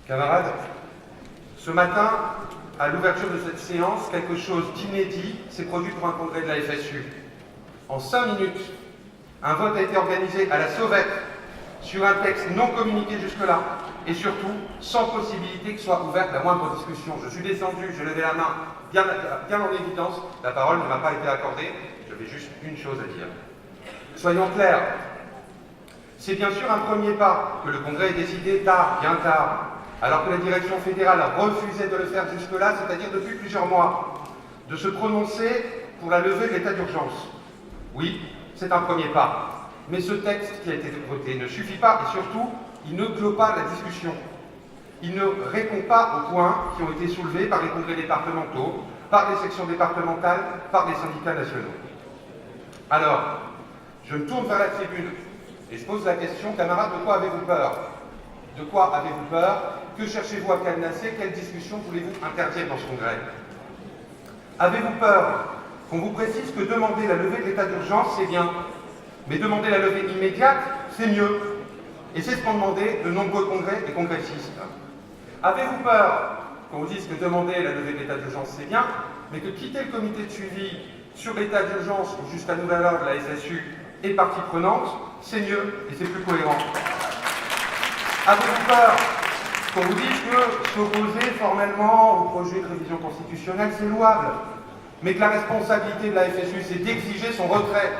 Camarades, ce matin, à l'ouverture de cette séance, quelque chose d'inédit s'est produit pour un congrès de la FSU. En 5 minutes, un vote a été organisé à la sauvette sur un texte non communiqué jusque-là et surtout sans possibilité que soit ouverte la moindre discussion. Je suis descendu, j'ai levé la main bien en évidence, la parole ne m'a pas été accordée, j'avais juste une chose à dire. Soyons clairs, c'est bien sûr un premier pas que le Congrès ait décidé tard, bien tard, alors que la direction fédérale refusait de le faire jusque-là, c'est-à-dire depuis plusieurs mois, de se prononcer pour la levée de l'état d'urgence. Oui, c'est un premier pas, mais ce texte qui a été voté ne suffit pas et surtout, il ne clôt pas la discussion. Il ne répond pas aux points qui ont été soulevés par les congrès départementaux, par les sections départementales, par les syndicats nationaux. Alors, je me tourne vers la tribune et je pose la question, camarades, de quoi avez-vous peur? De quoi avez-vous peur? Que cherchez-vous à cadenasser? Quelle discussion voulez-vous interdire dans ce congrès? Avez-vous peur qu'on vous précise que demander la levée de l'état d'urgence, c'est bien, mais demander la levée immédiate, c'est mieux? Et c'est ce qu'ont demandé de nombreux congrès et congressistes. Avez-vous peur qu'on vous dise que demander la levée de l'état d'urgence, c'est bien, mais que quitter le comité de suivi sur l'état d'urgence ou jusqu'à nouvel ordre de la SSU et partie prenante, c'est mieux et c'est plus cohérent? Avez-vous peur qu'on vous dise que s'opposer formellement au projet de révision constitutionnelle, c'est louable, mais que la responsabilité de la FSU, c'est d'exiger son retrait?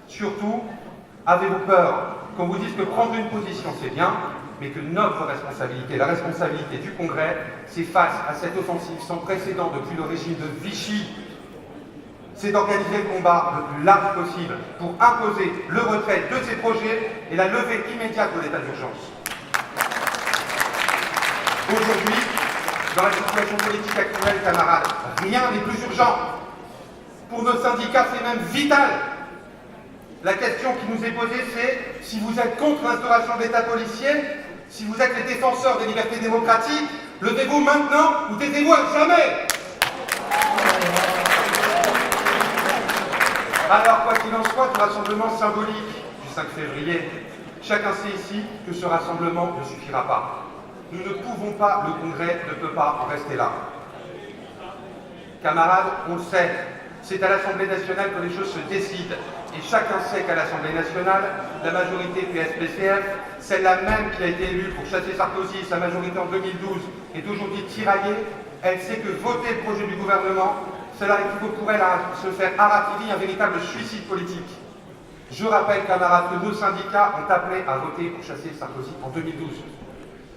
Surtout, avez-vous peur qu'on vous dise que prendre une position, c'est bien, mais que notre responsabilité, la responsabilité du Congrès, c'est face à cette offensive sans précédent depuis le régime de Vichy, c'est d'organiser le combat le plus large possible pour imposer le retrait de ces projets et la levée immédiate de l'état d'urgence. Aujourd'hui, dans la situation politique actuelle, camarades, rien n'est plus urgent. Pour nos syndicats, c'est même vital. La question qui nous est posée, c'est si vous êtes contre l'instauration d'État policier, si vous êtes les défenseurs des libertés démocratiques, levez-vous maintenant ou taisez-vous à jamais. Alors, quoi qu'il en soit, du rassemblement symbolique du 5 février, chacun sait ici que ce rassemblement ne suffira pas. Nous ne pouvons pas, le Congrès ne peut pas en rester là. Camarades, on le sait, c'est à l'Assemblée nationale que les choses se décident. Et chacun sait qu'à l'Assemblée nationale, la majorité PS-PCF, celle-là même qui a été élue pour chasser Sarkozy, sa majorité en 2012, est aujourd'hui tiraillée. Elle sait que voter le projet du gouvernement, cela équivaut pour elle à se faire à Rativille un véritable suicide politique. Je rappelle, camarades, que nos syndicats ont appelé à voter pour chasser Sarkozy en 2012.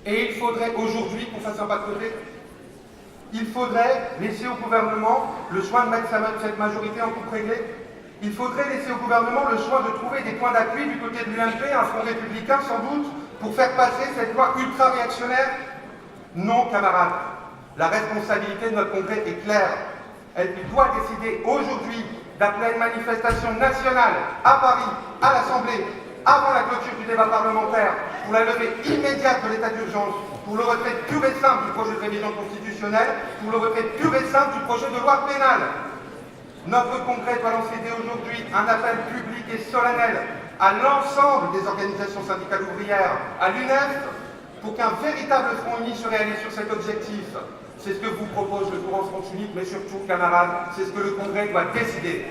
Et il faudrait aujourd'hui qu'on fasse un pas de côté. Il faudrait laisser au gouvernement le soin de mettre cette majorité en coupe réglée. Il faudrait laisser au gouvernement le soin de trouver des points d'appui du côté de l'UMP, un front républicain sans doute, pour faire passer cette loi ultra-réactionnaire. Non, camarades, la responsabilité de notre Congrès est claire. Elle doit décider aujourd'hui d'appeler à une manifestation nationale à Paris, à l'Assemblée, avant la clôture du débat parlementaire, pour la levée immédiate de l'état d'urgence, pour le retrait pur et simple du projet de révision constitutionnelle, pour le retrait pur et simple du projet de loi pénale. Notre Congrès doit lancer dès aujourd'hui un appel public et solennel à l'ensemble des organisations syndicales ouvrières, à l'UNEF, pour qu'un véritable front uni se réalise sur cet objectif. C'est ce que vous propose le Courant France Unique, mais surtout, camarades, c'est ce que le Congrès doit décider.